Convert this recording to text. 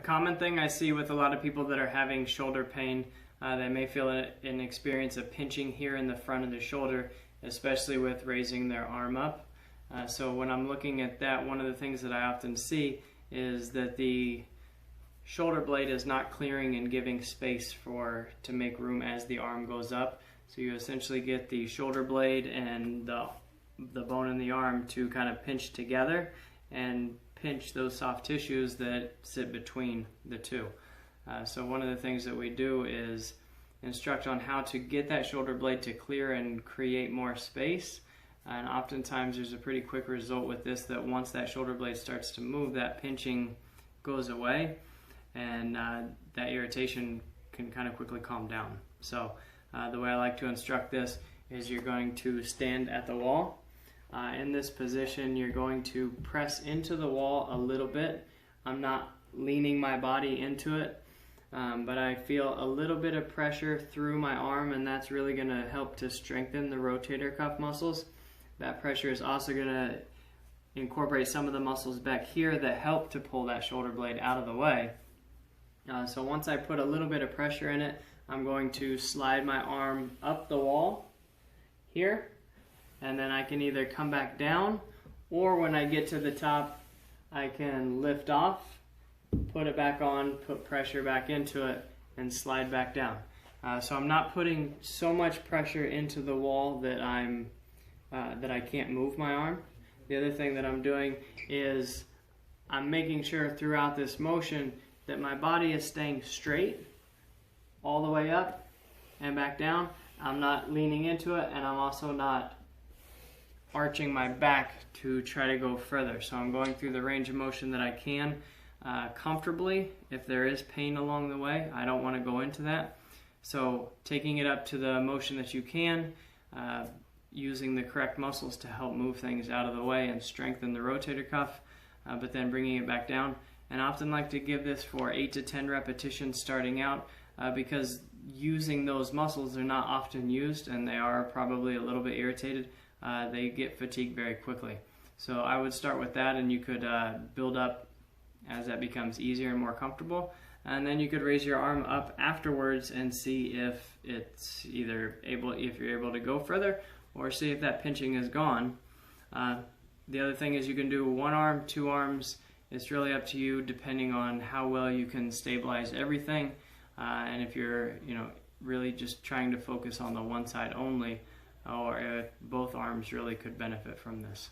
common thing I see with a lot of people that are having shoulder pain. They may feel an experience of pinching here in the front of the shoulder, especially with raising their arm up. So when I'm looking at that, one of the things that I often see is that the shoulder blade is not clearing and giving space to make room as the arm goes up. So you essentially get the shoulder blade and the bone in the arm to kind of pinch together and pinch those soft tissues that sit between the two. So one of the things that we do is instruct on how to get that shoulder blade to clear and create more space. And oftentimes there's a pretty quick result with this, that once that shoulder blade starts to move, that pinching goes away and that irritation can kind of quickly calm down. So the way I like to instruct this is you're going to stand at the wall. In this position, you're going to press into the wall a little bit. I'm not leaning my body into it, but I feel a little bit of pressure through my arm, and that's really going to help to strengthen the rotator cuff muscles. That pressure is also going to incorporate some of the muscles back here that help to pull that shoulder blade out of the way. So once I put a little bit of pressure in it, I'm going to slide my arm up the wall here, and then I can either come back down, or when I get to the top, I can lift off, put it back on, put pressure back into it, and slide back down. So I'm not putting so much pressure into the wall that I can't move my arm. The other thing that I'm doing is I'm making sure throughout this motion that my body is staying straight all the way up and back down. I'm not leaning into it, and I'm also not arching my back to try to go further. So I'm going through the range of motion that I can comfortably. If there is pain along the way, I don't want to go into that. So taking it up to the motion that you can, using the correct muscles to help move things out of the way and strengthen the rotator cuff, but then bringing it back down. And I often like to give this for 8 to 10 repetitions starting out, because using those muscles are not often used, and they are probably a little bit irritated. They get fatigued very quickly. So I would start with that, and you could build up as that becomes easier and more comfortable. And then you could raise your arm up afterwards and see if it's if you're able to go further, or see if that pinching is gone. The other thing is you can do one arm, two arms. It's really up to you, depending on how well you can stabilize everything. And if you're really just trying to focus on the one side only, or both arms really could benefit from this.